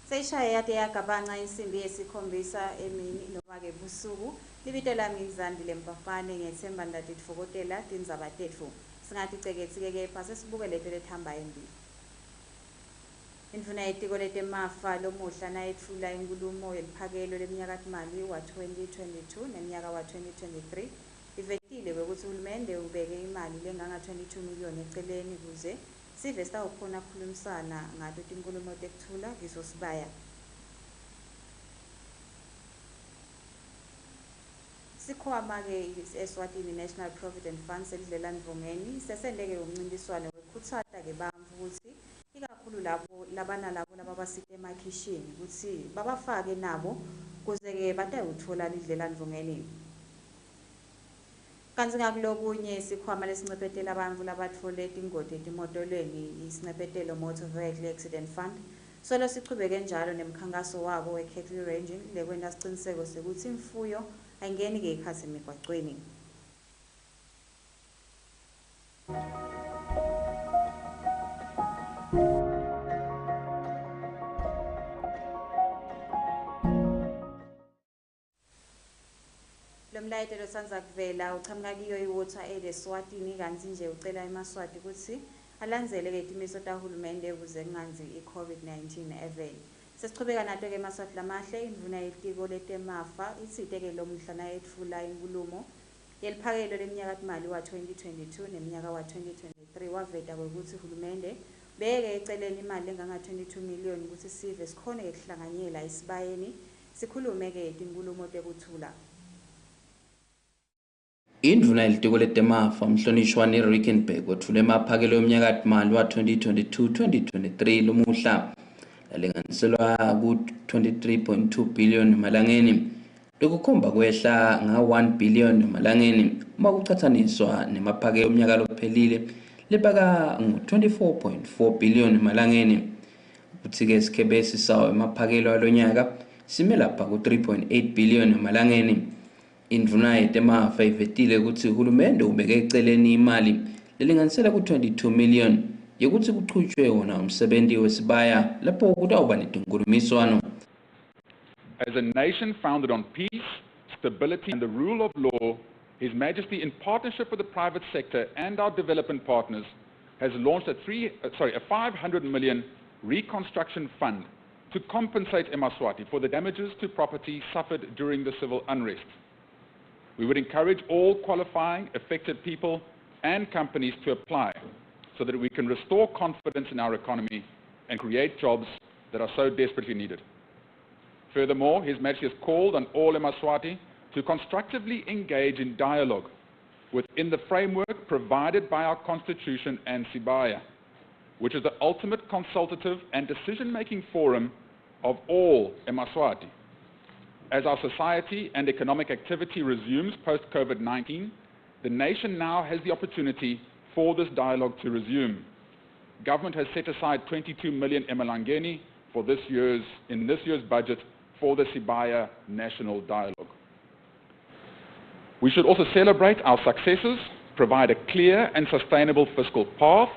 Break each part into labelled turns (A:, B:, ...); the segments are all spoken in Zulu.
A: Seyishaya yagabanga insimbi yesikhombisa emini noma ke busuku libito lami ngizandile Mpafane ngethemba ndadifokotela Tindzaba tetfu singathi ceketsi ke phase sibuke letho lethamba embili Indvuna yetiko letemafa lomuhla nayetfula inkulumo yeliphakelo leminyakatimali wa-2022 neminyaka wa-2023 ivetile ukuthi uhulumende ubeke imali lenganga 22 million eceleni kuze sive sitawukhona ukukhulumisana ngato tinkulumo tekuthula kiso sibaya sikhwama ke ESWATINI National Provident Fund selidlelandvongeni sesendeke umncintiswano wekhutsata ke bantfu ukuthi ikakhulu labo labanalabo lababasite emakhishini ukuthi babafake nabo kuze ke batayuthola lidlelandvongeni kanti ngakulokunye sikhwama lesincephetela abantfu labatfole tingoti etimotolweni isincephetelo Motor Vehicle Accident Fund solo sichubeke njalo nemkhankaso wabo we-cattle ranging lekwenta siciniseko sekuthi imfuyo ayingeni ke ikhathi emigwacweni Lomlayetelo osanza kuvela uchamuka kiyo iwater aid eSwatini kanti nje ucela eMaswati ukuthi alandzele ke timiso tahulumende ukuze kunganzi i-COVID-19 evele. Sesichubeka nato ke eMaswati lamahle indvuna yetiko letemafa itsite ke lomuhla nayetfula inkulumo yeliphakelo leminyakatimali wa-2022 neminyaka wa-2023 waveta ukuthi uhulumende beke eceleni imali enganga 22 million ukuthi sive sikhone kuhlanganyela isibayeni sikhulume ke tinkulumo tekuthula
B: Indvuna yelitiko letemafa umhlonishwa Rickenberg wethule emaphakelo yomnyakatimali wa-2022-2023 lomuhla lalinganiselwa ku-23.2 billion malangeni lokukhomba kwehla nga-1 billion malangeni uma kuchathaniswa nemaphakelo yomnyaka lophelile lebaka ngu-24.4 billion malangeni kuthi-ke sikhebe sisawo emaphakelo alonyaka sime lapha ku-3.8 billion malangeni Indvuna yetemafa ivetile ukuthi uhulumende ubeke eceleni imali lelinganisela ku-22 million yokuthi kuchutshwe wona umsebenzi wesibaya lapho kutawuba netinkhulumiswano.
C: As a nation founded on peace, stability and the rule of law, His Majesty, in partnership with the private sector and our development partners, has launched a 500 million reconstruction fund to compensate Yemaswati for the damages to property suffered during the civil unrest. We would encourage all qualifying affected people and companies to apply so that we can restore confidence in our economy and create jobs that are so desperately needed. Furthermore, His Majesty has called on all Yemaswati to constructively engage in dialogue within the framework provided by our Constitution and Sibaya, which is the ultimate consultative and decision-making forum of all Yemaswati. As our society and economic activity resumes post-COVID-19, the nation now has the opportunity for this dialogue to resume. Government has set aside 22 million emalangeni for in this year's budget for the Sibaya National Dialogue. We should also celebrate our successes, provide a clear and sustainable fiscal path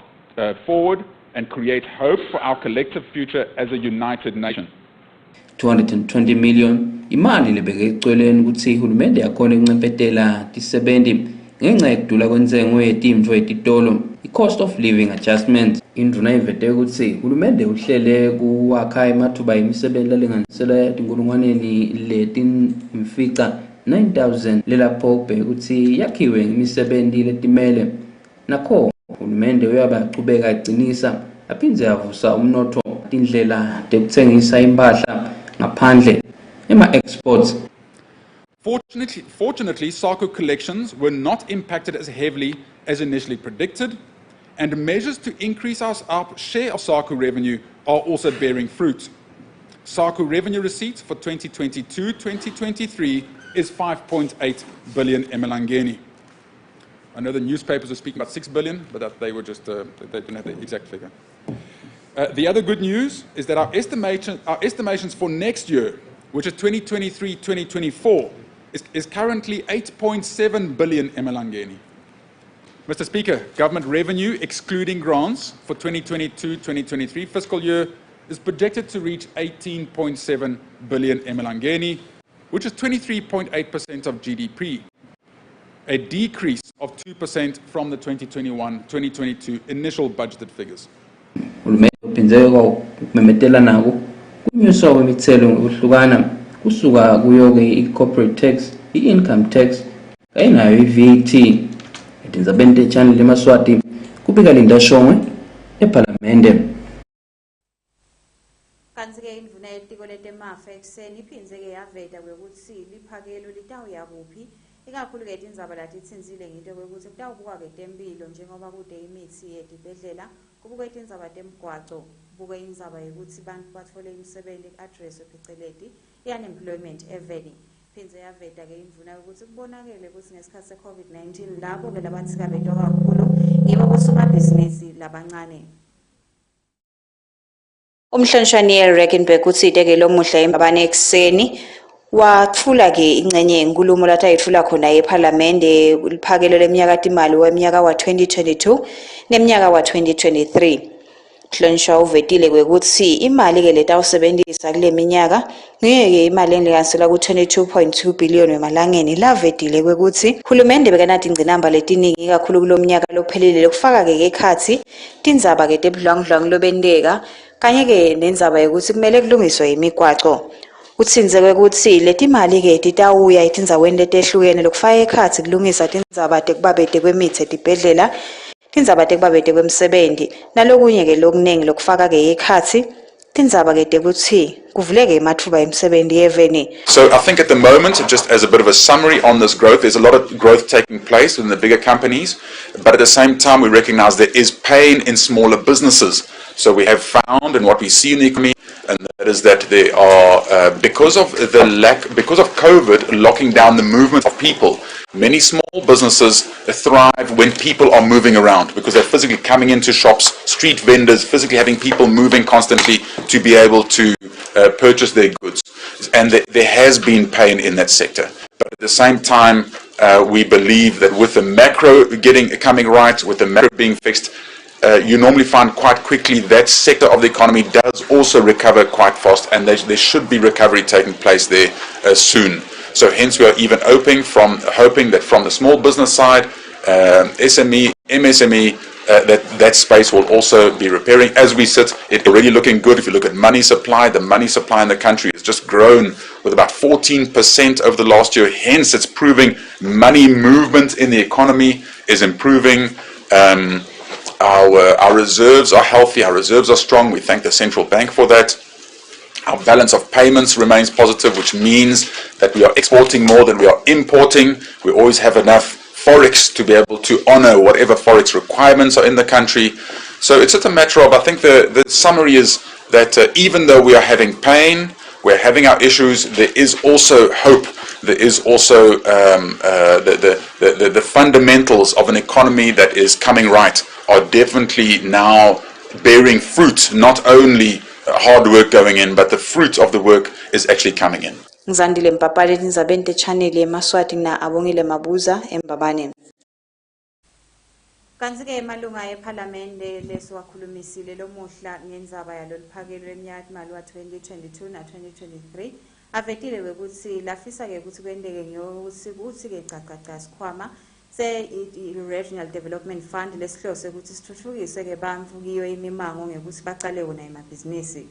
C: forward, and create hope for our collective future as a united nation.
B: 220 million imali lebeke eceleni ukuthi uhulumende yakhona ukuncempetela tisebenzi ngenxa yekudula kwentengo yetimvo etitolo i-cost of living adjustment. Indvuna ivete ukuthi uhulumende uhlele kuwakha emathuba emisebenzi lalinganisela tinkulungwaneni letimfica 9,000 lelapho kubheka ukuthi yakhiwe ngemisebenzi letimele nakho uhulumende uyabachubeka aqinisa aphindze yavusa umnotho tindlela tekutsengisa impahla ngaphandle ema-exports.
C: Fortunately, SACU collections were not impacted as heavily as initially predicted, and measures to increase our share of SACU revenue are also bearing fruit. SACU revenue receipts for 2022-2023 is 5.8 billion emalangeni. I know the newspapers are speaking about 6 billion, but they were just, they didn't have the exact figure. The other good news is that our estimations for next year, which is 2023-2024, is currently 8.7 billion emalangeni. Mr. Speaker, government revenue excluding grants for 2022-2023 fiscal year is projected to reach 18.7 billion emalangeni, which is 23.8% of GDP, a decrease of 2% from the 2021-2022 initial budgeted figures.
B: Uhulumeni uphindze ukumemetela nako kunyuswa kwemithelo ngokuhlukana kusuka kuyo i-corporate tax, i-income tax, kanye nayo i-VAT. Tindzabeni channel Yemaswati kubika Linda Shongwe eParliamente.
A: Kanti-ke indvuna yetiko letemafa ekuseni iphindze-ke yaveta kwekuthi liphakelo litawuya kuphi, ikakhulu-ke tindzaba latitsinzile ngito kwekuthi kutawubukwa-ke tempilo njengoba kude imithi yetibhedlela, kubukwe tindzaba temgwaco, kubukwe indzaba yokuthi bantu bathole imisebenzi ku-address pheceleti i-unemployment eveni. Phindze yaveta-ke indvuna yokuthi kubonakele ukuthi ngesikhathi se-COVID-19 lapho-ke labatsikabetwa kakhulu yibo bosomabhizinisi labancane. Umhlonishani Reckenberg uthide-ke lo muhla embabane ekuseni wathula-ke ingcenye inkulumo lapho ayethula khona eParliamente liphakelo leminyakatimali weminyaka wa-2022 neminyaka wa-2023. Mhlonishwa uvetile kwekuthi imali-ke letawusebenzisa kule minyaka ngeke imali enhlanganisela ku-22.2 billion wemalangeni. Lavetile kwekuthi uhulumende bekanathi ingcinamba letiningi kakhulu kulo mnyaka lophelile kufaka-ke ekhathi tindzaba-ke tebudlwangudlwangu lobenteka kanye-ke nendzaba yokuthi kumele kulungiswe imigwaco. Utsinze kwekuthi letimali-ke titawuya etindzaweni letehlukene lokufaka ekhathi kulungisa tindzaba tekubabete kwemithi etibhedlela, tindzaba tekubabete kwemsebenzi nalokunye-ke lokuningi lokufaka-ke ekhathi tindzaba-ke tekuthi kuvuleke emathuba emsebenzi yeveni.
C: So I think at the moment, just as a bit of a summary on this growth, there's a lot of growth taking place within the bigger companies, but at the same time we recognize there is pain in smaller businesses. So we have found, and what we see in the economy, and that is that there are, because of COVID locking down the movement of people, many small businesses thrive when people are moving around because they're physically coming into shops, street vendors, physically having people moving constantly to be able to purchase their goods. And there has been pain in that sector. But at the same time, we believe that with the macro coming right, with the macro being fixed, you normally find quite quickly that sector of the economy does also recover quite fast, and there should be recovery taking place there soon. So hence we are even hoping that from the small business side, SME, MSME, that space will also be repairing. As we sit, it's already looking good. If you look at money supply, the money supply in the country has just grown with about 14% over the last year. Hence, it's proving money movement in the economy is improving. Our reserves are healthy, our reserves are strong. We thank the central bank for that. Our balance of payments remains positive, which means that we are exporting more than we are importing. We always have enough forex to be able to honor whatever forex requirements are in the country. So it's just a matter of, I think the summary is that even though we are having pain, we're having our issues, there is also hope. There is also the fundamentals of an economy that is coming right are definitely now bearing fruit, not only hard work going in, but the fruit of the work is actually coming in.
A: Ngizandile mpapale tindzabeni channel Yemaswati na abongile mabuza embabane. Kanti-ke emalunga eParliamente lesiwakhulumisile lo muhla ngendzaba yalo liphakelo leminyakatimali wa-2022 na-2023 avetile ukuthi lafisa-ke ukuthi kwenteke ngeyokuthi kuthi-ke cacaca sikhwama se-Regional Development Fund lesihlose ukuthi sithuthukise-ke bantfu kiyo imimango ngekuthi bacale wona emabhizinisi.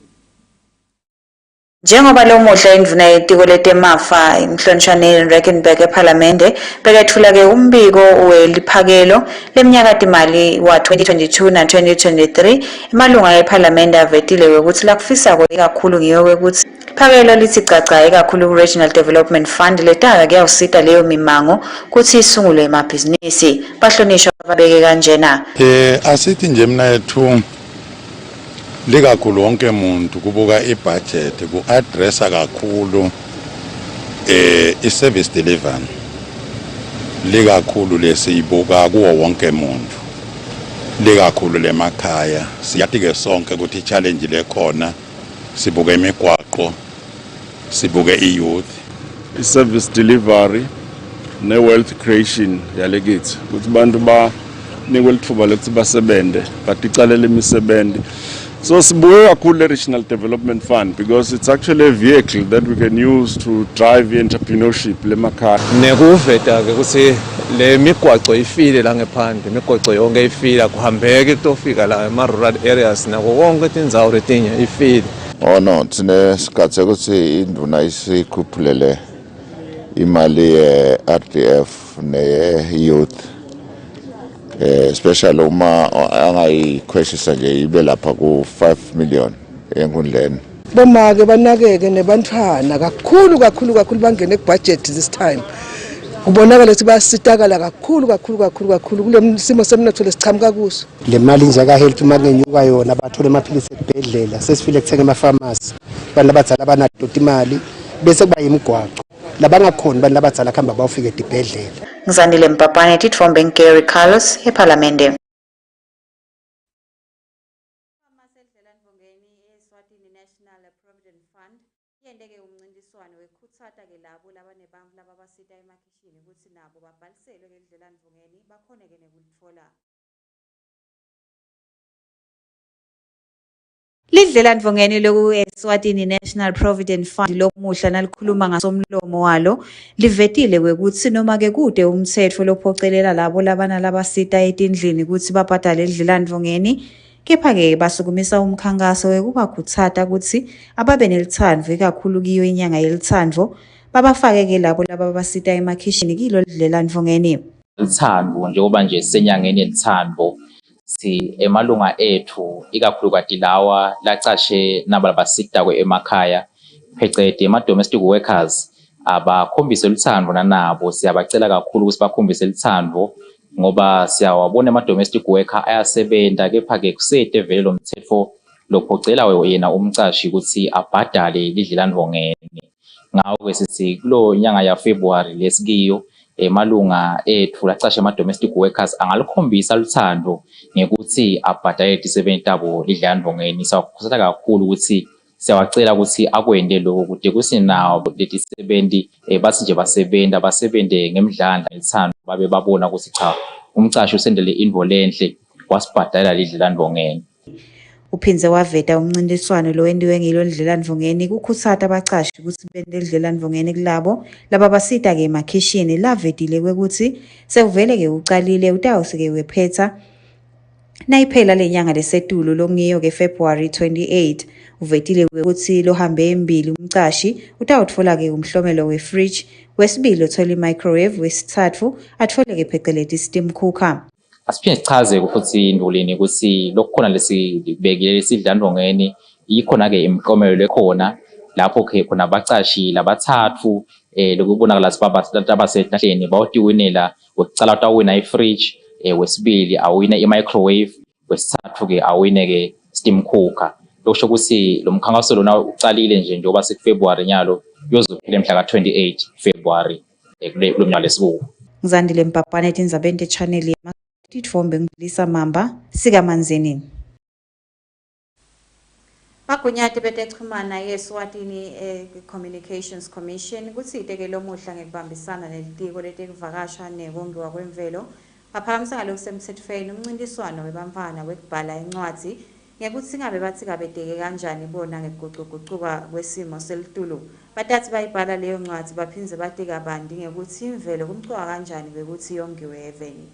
A: Njengoba lo muhla indvuna yetiko letemafa imhlonishane Reckenberg eParliamente bekethula-ke umbiko weliphakelo leminyakatimali wa-2022 na-2023 emalunga eParliamente avetile ukuthi lakufisa kakhulu ngiyo kwekuthi phakelo lithi caca kakhulu ku-Regional Development Fund letaka kuyawusita leyo mimango kuthi isungulwe emabhizinisi. Bahlonishwa babeke kanjena.
D: Asithi nje mina yethu likakhulu wonke umuntu kubuka ibudget ku-addressa kakhulu i-service delivery likakhulu lesiyibuka kuwo wonke umuntu likakhulu lemakhaya. Siyathi-ke sonke ukuthi i-challenge lekhona sibuke imigwaqo, sibuke i-youth,
E: i-service delivery ne-wealth creation yale kithi ukuthi bantu banikwe lithuba lokuthi basebende baticalele imisebenzi So sibuke kakhulu le Regional Development Fund because it's actually a vehicle that we can use to drive entrepreneurship lemakhaya.
F: Nekuveta ke ukuthi le migwaqo ifile la ngephandle, imigwaqo yonke ifile kuhambeke kutofika la ema-rural areas nako konke tindzawo letinye ifile.
G: Oh no, tsine sikatse ukuthi induna isikhuphulele imali ye-RDF ne-youth especially uma angayikhweshisa nje ibe lapha ku-5 million enkundleni.
H: Bomake banakeke nebantwana kakhulu bangene kubudget this time. Kubonakala ukuthi bayasitakala kakhulu kule simo semnotho lesichamuka kuso.
I: Le mali nje ka health makunyuka yona bathola amaphilisi esibhedlela sesifile kuthenga ema-pharmacy abantu abadala abanadoti imali bese kuba yimigwaqo labangakhona abantu abadala kuhamba bayofika edibhedlela.
J: Ngizandile Mpapane tithombe Gary Carlos eParliamente.
A: ESWATINI National Provident Fund yendeke umncintiswano wekhuthata ke labo labanebamvu lababasita emakhishini ukuthi nabo babhaliselwe ke lidlelandvungeni bakhoneke nekulitfola. Lidlelandvungeni loku ESWATINI National Provident Fund lomuhla nalikhuluma ngasomlomo walo livetile kwekuthi noma ke kude umthetho lophocelela labo labana labasita etindlini ukuthi babhadale lidlelandvungeni kepha-ke basukumisa umkhankaso wekubakhuthata ukuthi ababe nelithando ikakhulu kiyo inyanga yelithando babafake-ke labo laba basita emakhishini kilo lidlelandvungeni.
K: Lithando njengoba nje senyangeni yelithando si emalunga ethu ikakhulukati lawa lacashe naba basita kwe emakhaya phecelezi ama-domestic workers abakhombise lithando nanabo siyabacela kakhulu ukuthi bakhombise lithando ngoba siyawabona ama-domestic worker ayasebenza kepha-ke kusete vele lo mthetho lophocela yena umcashi ukuthi abhadale lidlelandvungeni. Ngawo-ke sithi kulo nyanga ya February lesikiyo emalunga ethu lacashe ama-domestic workers angalikhombisa luthando ngekuthi abhadale tisebenti abo lidlelandvungeni. Siyawakhuthaza kakhulu ukuthi siyawacela ukuthi akwende lokho kude kusinawo letisebenti bathi nje basebende ngemdlandla lithando babe babona ukuthi cha umcashi usendele invo lenhle wasibhadala lidlelandvungeni.
A: Uphinze waveta umncintiswano lo wendiwe ngilo lidlelandvungeni kukhuthata abacashi ukuthi bende lidlelandvungeni kulabo laba basita ke emakhishini lavetile kwekuthi sekuvele ke ucalile utawusike wephetha nayiphela lenyanga lesetulo longiyo ke February 28 uvetile ukuthi lohambe embili umcashi utawutfola ke umhlomelo we-fridge, wesibili uthola i-microwave, wesithathu athole ke phecelezi steam cooker.
K: Asiphinde sichaze ukuthi indulini ukuthi lokukhona lesibekile lesidlandvungeni ikhona ke imiklomelo lekhona lapho ke khona abacashi labathathu lokubonakala sibaba abasehlahleni bawutiwinela wokucala utawina i-fridge, wesibili awine i-microwave, wesithathu ke awine ke steam cooker. Lokusho ukuthi lo mkhankaso lona ucalile nje njengoba seFebruary nyalo uyozophela mhla ka-28 February kulo mnyaka lesibuku.
A: Ngizandile Mpapane Tindzaba channel tithombe ngilisa mamba sikamanzini. Bagunyati betexhumana yeSwatini Communications Commission kuthi iteke lomuhla ngekubambisana nelitiko letekuvakasha nekongiwa kwemvelo baphakamisa ngalokhu semthethweni umncintiswano webamfana wekubhala incwadi ngekuthi ngabe bathi kabedeke kanjani bona ngekuguquguquka kwesimo selitulu. Batathi bayibhala leyo ncwadi baphinze bathi kabandi ngekuthi imvelo kumqoka kanjani bekuthi yongiwe heaveni.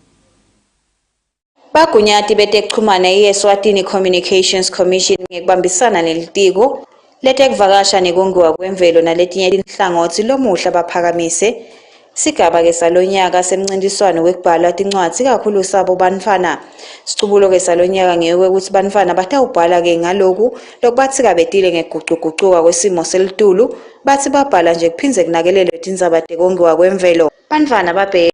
A: Bagunyati betexhumana yeSwatini Communications Commission ngekubambisana nelitiko letekuvakasha nekongiwa kwemvelo naletinye inhlangothi lomuhla baphakamise sigaba ke salonyaka semncintiswano wekubhala tincwadi kakhulu sabo bantfana. Sicubulo ke salonyaka ngeke ukuthi bantfana batawubhala ke ngaloku lokubathi kabetile ngeguquguquka kwesimo selitulu bathi babhala nje kuphinze kunakelelwe tindzaba tekongiwa kwemvelo. Bantfana babhale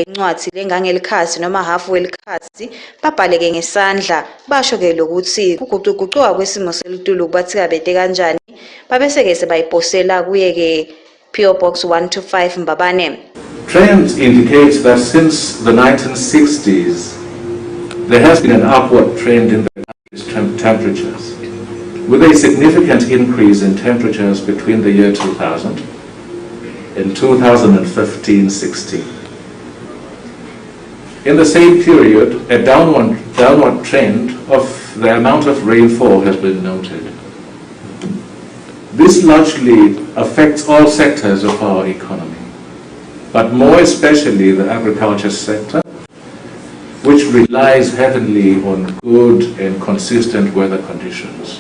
A: incwadi lengangelikhasi noma half welikhasi babhale ke ngesandla basho ke lokuthi ukuguquguquka kwesimo selitulu kubathi kabete kanjani babese ke sebayiposela kuye ke PO Box 125 Mbabane.
L: Trends indicate that since the 1960s, there has been an upward trend in the country's temperatures, with a significant increase in temperatures between the year 2000 and 2015-16. In the same period, a downward trend of the amount of rainfall has been noted. This largely affects all sectors of our economy, but more especially the agriculture sector, which relies heavily on good and consistent weather conditions.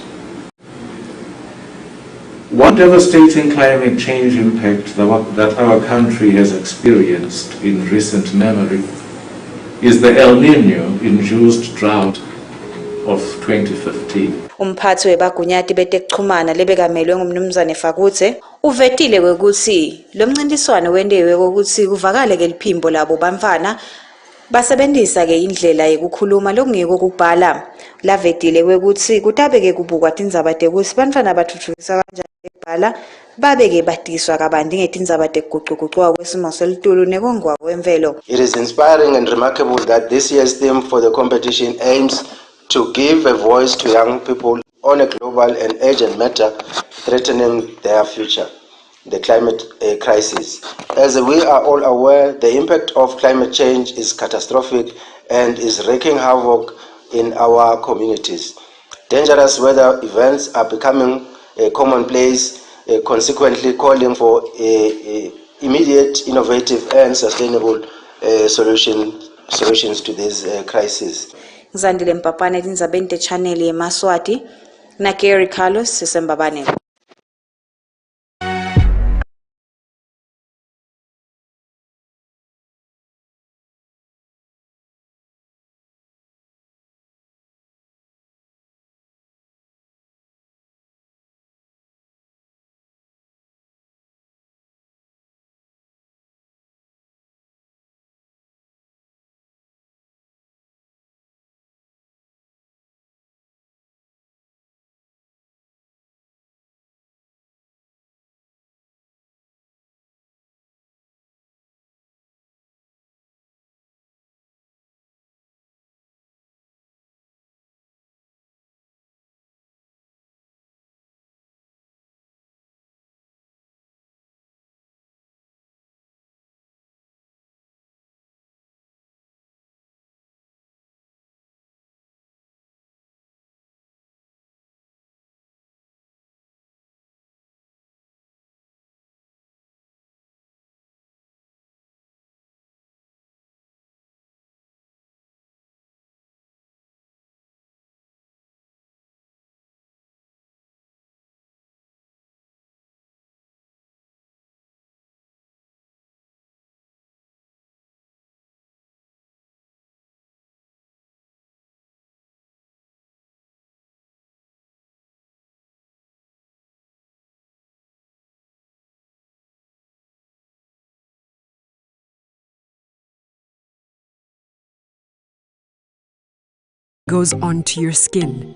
L: One devastating climate change impact that our country has experienced in recent memory is the El Niño-induced drought of 2015.
A: Umphathi webagunyati betekuchumana lebekamelwe ngumnumzane Fakutse uvetile ukuthi lo mncintiswano wendewe ukuthi kuvakale ke liphimbo labo bamfana basebenzisa ke indlela yokukhuluma lokungeko kubhala lavetile ukuthi kutabeke kubukwa tindzaba tekuthi bantwana bathuthukisa kanjani ukubhala babeke batiswa kabanti ngetindzaba tekuguquguquka kwesimo selitulu nekongwa kwemvelo.
M: It is inspiring and remarkable that this year's theme for the competition aims to give a voice to young people on a global and urgent matter threatening their future, the climate crisis. As we are all aware, the impact of climate change is catastrophic and is wreaking havoc in our communities. Dangerous weather events are becoming commonplace, consequently calling for immediate, innovative and sustainable solutions to this crisis.
A: Ngizandile Mpapane Tindzabeni te channel Yemaswati na Gary Carlos sisembabane.
N: Goes onto your skin.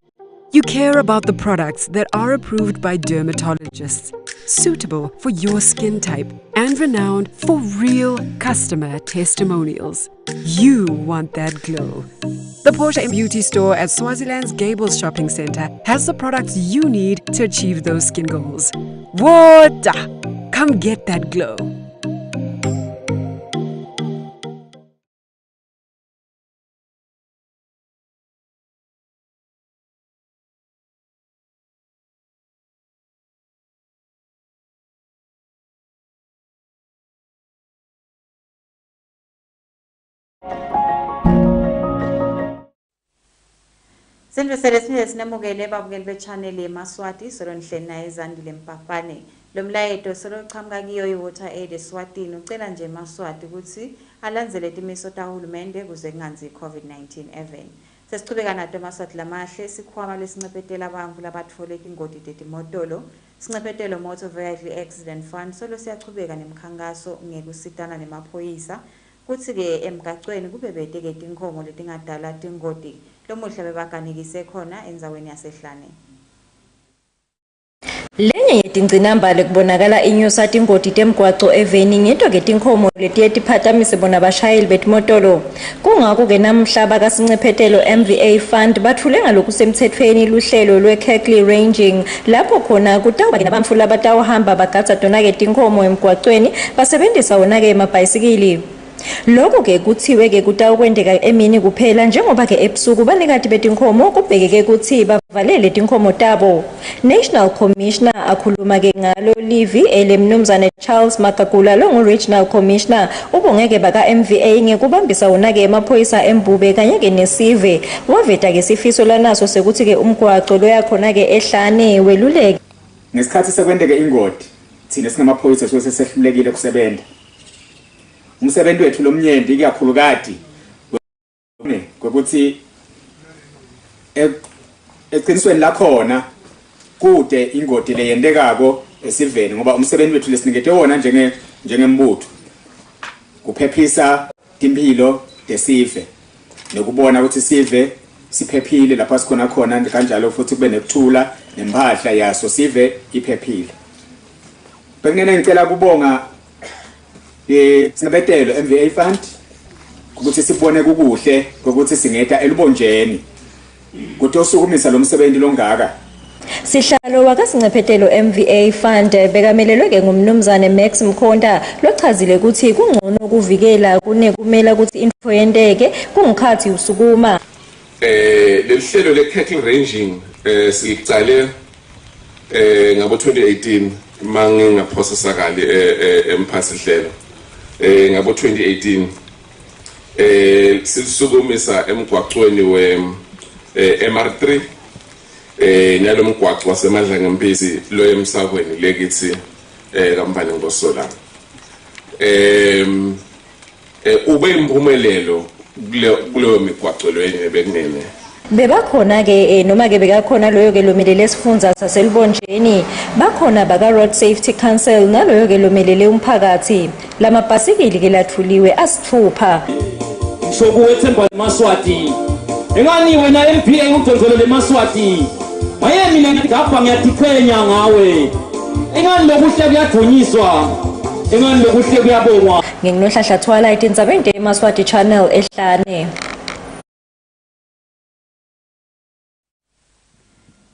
N: You care about the products that are approved by dermatologists, suitable for your skin type, and renowned for real customer testimonials. You want that glow. The Portia Beauty Store at Swaziland's Gables Shopping Centre has the products you need to achieve those skin goals. Water! Come get that glow.
A: Sendvesele siphinde sinemukele babukeli bechannel Yemaswati solonihleli naye Zandile Mpapane. Lo mlayeto solochamuka kiyo iWater Aid eSwatini ucela nje eMaswati ukuthi alandzele timiso tahulumende kuze kunganzi i-COVID-19 event. Sesichubeka nato eMaswati lamahle sikhwama lesincephetela abantu labatfole tingoti tetimotolo. Sincephetelo Motor Vehicle Accident Fund solo siyachubeka nemkhankaso ngekusitana nemaphoyisa. Kutsi ke emgacweni kube beteke tinkhomo letingadala tingoti lomuhle bebaganekise khona endzaweni yasehlane.
O: Lenye yetingcinambala kubonakala inyusa tingoti temgwaco eveni ngento ke tinkhomo letiye tiphatamise bona bashayeli betimotolo. Kungako ke namhlaba kasincephetelo MVA Fund bathule ngalokusemthethweni luhlelo lwe-Kirkley Ranging lapho khona kutawuba ke nabamfu labatawuhamba bagadza tona ke tinkhomo emgwacweni basebenzisa wona ke emabhayisikili. Lokho ke kuthiwe ke kutakwendeka emini kuphela njengoba ke ebusuku banekati betinkomo kubhekeke kuthi bavalele tinkomo tabo. National Commissioner akhuluma ke ngalo livi elemnumzane Charles Makagula lo Regional Commissioner ubongeke baka MVA ngekubambisa wona ke emaphoyisa eMbube kanye ke nesive waveta ke sifiso lanaso sekuthi ke umgwaqo lo yakhona ke ehlane weluleke.
P: Ngesikhathi sekwendeke ingodi thina singamaphoyisa sesehlulekile kusebenza. Umsebenzi wethu lomnyendi ikakhulukati ukuthi eqinisweni la khona kude ingodi le yendekako esiveni ngoba umsebenzi wethu lesinikethe wona njengembutho kuphephisa impilo desive nokubona ukuthi sive siphephile lapha sikhona khona kanjalo futhi kube nekuthula nempahla yaso sive iphephile. Benginene ngicela kubonga sinabetelo MVA fund ukuthi sibone kukuhle ukuthi singeta elubonjeni ukuthi osukumisa lo msebenzi longaka.
O: Sihlalo wakasincephethelo MVA fund bekamelelwe ke ngumnumzane Max Mkhonda lochazile ukuthi kungcono ukuvikela kunekumela ukuthi info yendeke kungikhathi usukuma.
Q: Lehlelo le cattle ranging silicale ngabo 2018 mangi ngaphosesakali emphathi hlelo ngabo 2018 sisukumisa emgwaqweni we MR3 nalo mgwaqo wasemadla ngempisi lo emsakweni lekithi kampani ngosola ube impumelelo kuleyo migwaqo lo yenyebekunene.
O: Bebakhona ke noma ke bekakhona loyo ke lomelele sifundza saselibonjeni bakhona baka Road Safety Council naloyo ke lomelele umphakathi lamabhasikili ke lathuliwe asithupha.
R: Sokuwethemba eMaswati engani wena MPA ngudonzolo leMaswati maye mina ngapha ngiyatiqhenya ngawe engani lokuhle kuyadunyiswa engani lokuhle kuyabongwa.
O: Nginohlahla thwala Tindzaba eMaswati channel ehlane.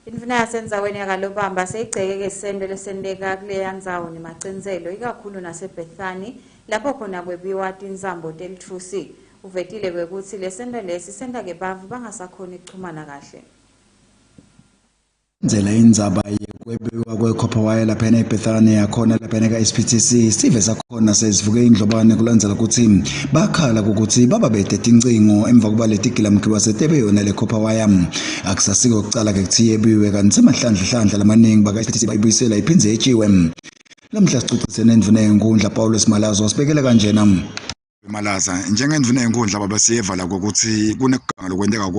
A: Imfina yasenzaweni yakalobamba seyigceke isendo lesendeka kuleya ndzawo nemacenzelo ikakhulu naseBethani lapho khona kwebiwa tinzambo telithusi uvetile kwekuthi lesendo lesi senda ke bavu bangasakhona ukuxhumana kahle.
S: Nzela indzaba yekwebiwa kwekhopha waya lapha eBethani yakhona lapha ka-SPTC sive sakhona sezivuke indlobane kulandzela ukuthi bakhala ukuthi baba bede tincingo emva kuba letigilamkhiwa setebe yona lekhopha waya akusasike ukucala ke kuthi yebiwe kanti semahlandla lamaningi baka-SPTC bayibuyisela iphindze etshiwe. Lamhla sixoxisene endvuna yenkundla Paulus Malazo sibekele kanjena.
T: Malaza njengendvuna yenkundla baba siyeva ukuthi kuneganga lokwendeka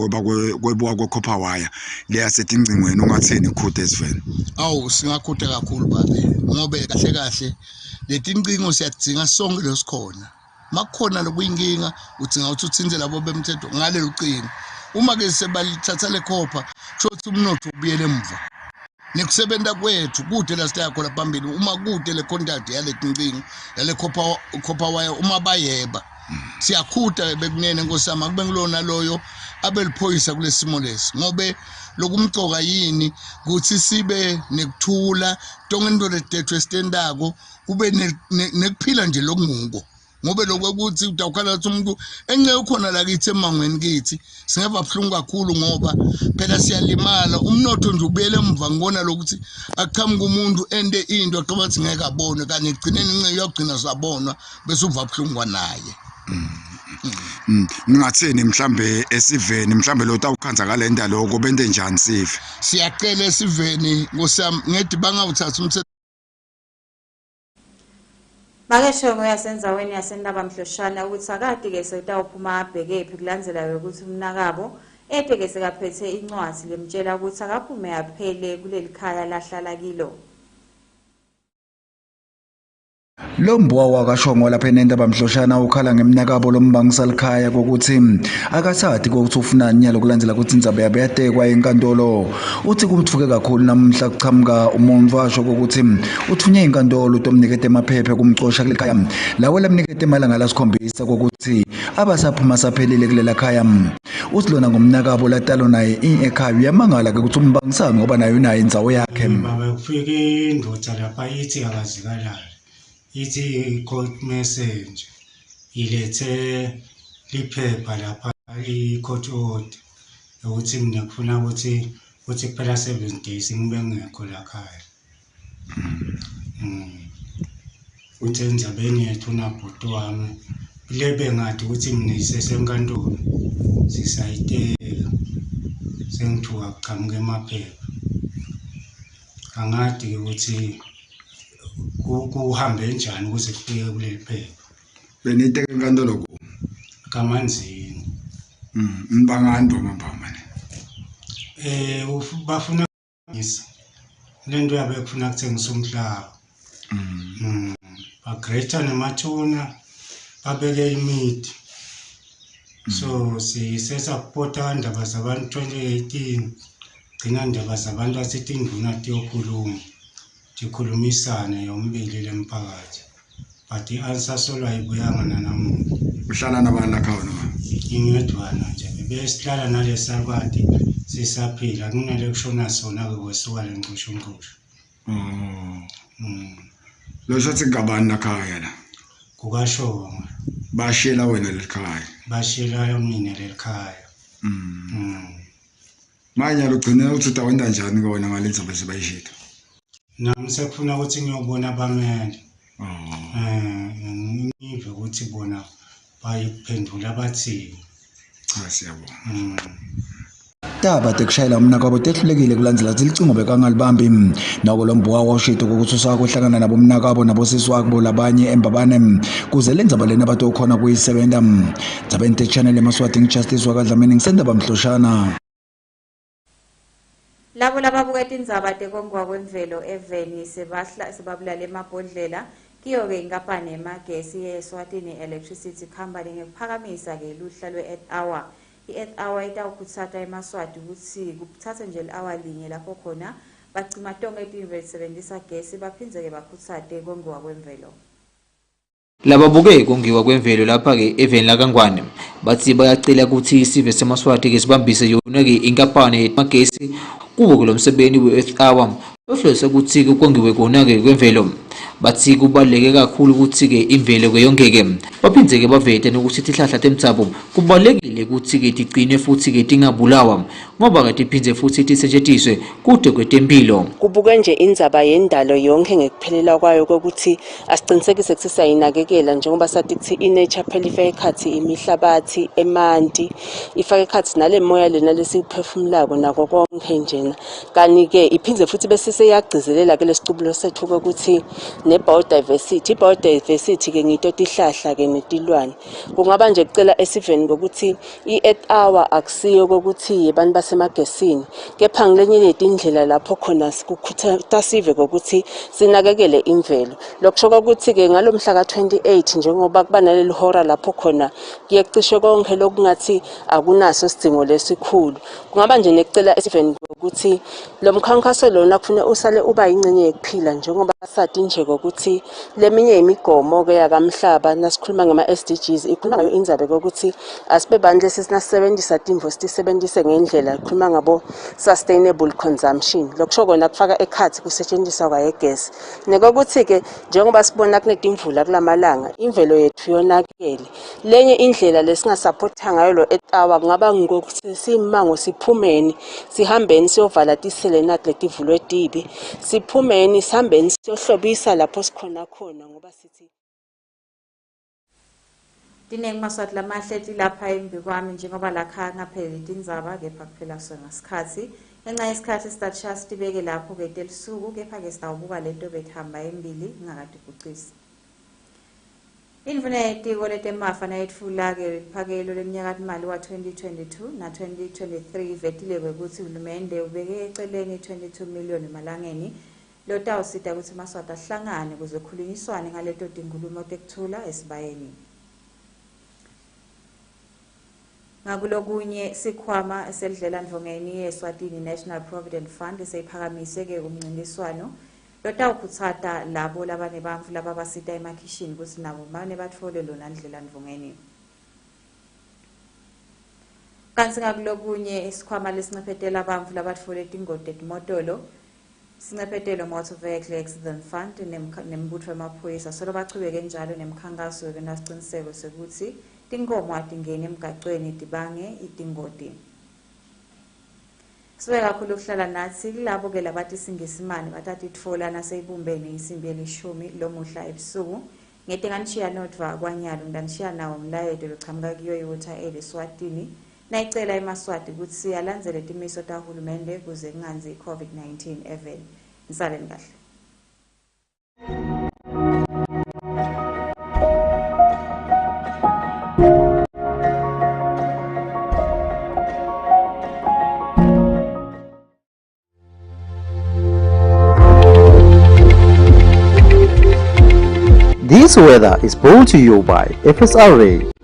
T: kwebuwa kwekhopha waya leyasetingcingweni ungathini khuthe esiveni.
U: Awu singakhuthe kakhulu babe ngobe kahle kahle letincingo siyadzinga sonke lesikhona makukhona lokuyinkinga udzinga ukuthi utsinze labo bemthetho ngale lucingo uma ke sebalithatha lekhopha shothi umnotho ubuyele emva nekusebenta kwethu kude la sitaya khona phambili uma kude le contact yale tincingo yale khopha waya uma bayeba siyakhutha bekunene nkosama kube ngilona loyo abeliphoyisa kulesimo lesi ngobe lokumcoka yini kuthi sibe nekuthula tonke into letethwe stendako kube nekuphila nje lokunguko ngobe lokuthi utawukhala ukuthi umuntu engeke khona la kithi emangweni kithi singeva buhlungu kakhulu ngoba phela siyalimala umnotho nje ubuyele emva ngibona lokuthi akuqhamuka umuntu ende into aqoba ukuthi ngeke abone kanye egcineni ince uyagcina sabonwa bese uva buhlungu naye.
T: Ningathini mhlambe esiveni mhlambe lo tawukhanza kalenda lokho bente njani sive?
U: Siyacela esiveni ngosami ngedi bangawuthatha umthetho.
A: Makeshongo yasenzaweni yasendaba mhloshana ukuthi akade ke setawuphuma abhekephi kulandzela ukuthi umnakabo eteke sekaphethe incwadi lemtshela ukuthi akaphume aphele kuleli khaya lahlala kilo.
S: Lombuwa wakashongo lapha enendaba mhloshana ukhala ngemnakabo lombangisala ekhaya kokuthi akasathi ukuthi ufunani nyalo kulandzela ukuthi Tindzaba yabe yatekwa enkantolo uthi kumthuke kakhulu namhla kuchamuka umuntu washo kokuthi uthunye inkantolo utomnikete emaphephe kumcosha kuleli khaya lawo lamnikete emalanga lasikhombisa kokuthi abasaphuma saphelile kulela khaya uthi lona ngomnakabo latalo naye ekhaya uyamangala ke ukuthi umbangisana ngoba nayo nayo indzawo yakhe.
V: Baba kufike indoda lapha ithi akazikalayo ithi court message
B: ilethe liphepha lapha i-court order ukuthi mina kufuna ukuthi kuphela 7 days ngibe ngekho la khaya. Uthi endzabeni yethu nabhuti wami lebe ngathi ukuthi mina isesenkantolo sisayiteka sengithuka kuqhamuka emaphepha. Angadi ukuthi kuhambe njani ukuze kufike kuleli phepha.
T: Beniteke enkantolo ku
B: kaManzini.
T: Mbangando mambamba ne.
B: Bafuna ngisa lento yabe kufuna kuthengisa umhlaba. Bagreta nemathuna babeke imithi. So sisesapota ndaba zabantu 2018 gcina ndaba zabantu asithi induna tiyokhuluma tikhulumisane yombili lemphakathi. But i-answer solo ayibuyanga nanamuhla.
T: Uhlala nabani la khona?
B: Ingedwana nje besihlala nalesabati sisaphila kunale kushona sona ke kwesuka lenqushu nqushu.
T: Lo shathi ngabani la khaya la?
B: Kukashonga.
T: Bashela wena lekhaya.
B: Bashela mina lekhaya.
T: Manje lugcina uthi utawenda njani kona ngalendzaba sibayishita?
B: Nami sekufuna ukuthi ngiyobona abamele. Ngive ukuthi bona bayiphendula bathi
T: cha siyabona.
S: Taba tekushayela umnakabo tehlulekile kulandzela zilicingo bekangalibambi nako lombuka washito ukuthi usakuhlangana nabo umnakabo nabo siswakbo labanye embabane kuze lendzaba lena bato khona kuyisebenta dzabente channel emaswati ngijustice wakadlamini ngisendaba mhloshana.
A: Labo lababuka Tindzaba tekongwa kwemvelo eveni sebabulala emabhodlela kiyo-ke inkampani yemagesi ye-Eswatini Electricity Company ngekuphakamisa-ke luhla lwe-Earth Hour. I-Earth Hour itawukutsata eMaswati ukuthi kuthathe nje i-hour linye lapho khona bacima tonke itinto besebenzisa gesi baphindze-ke bakhutsate kongiwa kwemvelo.
V: Lababuke kongiwa kwemvelo lapha-ke eveni lakangwane bathi bayacela ukuthi isive seMaswati-ke sibambise yona-ke inkampani yemagesi kuwo lo msebenzi we-Earth Hour ohlose ukuthi kongiwe kona-ke kwemvelo. Bathi kubaluleke kakhulu ukuthi-ke imvelo-ke yongeke baphindze-ke bavete nokuthi izihlahla temdzabo kubalulekile ukuthi-ke tigcine futhi-ke tingabulawa ngoba-ke tiphindze futhi tisetshenziswe kude kwetempilo.
W: Kubuke nje indzaba yendalo yonke ngekuphelela kwayo kokuthi asiqinisekise ukuthi sayinakekela njengoba sathi ukuthi i-nature phela ifake ekhathi imihlabathi emanti ifake ekhathi nale moya lena lesiphefumulako nako konke njena kanti-ke iphindze futhi bese seyagcizelela ke lesicubulo sethu ukuthi ne-biodiversity. I-biodiversity-ke ngito tihlahla-ke netilwane. Kungaba nje kucela esiveni kokuthi i-Earth Hour akusiyo kokuthi abantu basemagesini kepha ngelenye letindlela lapho khona sikukhuthaza sive kokuthi sinakekele imvelo. Lokusho ukuthi-ke ngalomhla ka-28 njengoba kuba naleli hora lapho khona kuyecishe konke lokungathi akunaso isidingo lesikhulu. Kungaba nje nekucela esiveni ukuthi lo mkhankaso lona kufuna usale uba ingcenye yokuphila njengoba sathi nje ukuthi leminye imigomo-ke yakamhlaba nasikhuluma ngama-SDGs ikhuluma ngayo indzabe kokuthi asibe bandle sesinasebenzisa timvo sitisebenzise ngendlela ikhuluma ngabo sustainable consumption. Lokusho kona kufaka ekhathi kusetshenziswa kwayegesi nekokuthi-ke njengoba sibona kunetimvula kulamalanga imvelo yethu yonakele. Lenye indlela lesingasapotha ngayo lo Earth Hour kungaba ngokuthi simango siphumeni sihambeni siyovala tiselenati letivulwe tibi siphumeni sihambeni siyohlobisa lapho sikhona khona ngoba sithi
A: Tiningi Maswati lamahle lapha embi kwami njengoba lakha ngaphela Tindzaba kepha kuphela sona isikhathi ngenxa yesikhathi sitatshaya sitibeke lapho ke telisuku kepha-ke sitawubuka lento bethamba embili ngakade kucisa. Indvuna yetiko letemafa nayetfula-ke phakelo leminyakatimali wa-2022 na-2023 vetile kwekuthi uhulumende ubeke eceleni 22 million emalangeni lotawusita ukuthi Maswati ahlangane kuze kukhulunyiswane ngaleto tingulumo tekuthula esibayeni. Ngakulokunye sikhwama eselidlela ndvongeni ye-Eswatini National Provident Fund seyiphakamise-ke kumncintiswano lotawukhutsata labo labanebantfu lababasita emakhishini ukuthi nabo mane batfole lona ndlela ndvongeni. Kanti ngakulokunye isikhwama lesinciphetela abantfu labatfole tingoti etimotolo Sincephetelo Motor Vehicle Accident Fund nembutho wemaphoyisa solo bachubeke njalo nemkhankaso yokunasiqiniseko sokuthi tinkomo atingeni emgaqweni dibange itingoti. Sibe kakhulu ukuhlala nathi kulabo ke labathi singesimani bathatha itfola naseyibumbene isimbi elishumi lomuhla ebusuku ngetenganishiya nodva kwanyalo ndanishiya nawo umlayeto lochamuka kiyo iwater aid eSwatini nayicela eMaswati ukuthi alandzele timiso tahulumende kuze kunganzi i-COVID-19 eveni. Ngisaleni kahle.
C: This weather is brought to you by FSRA.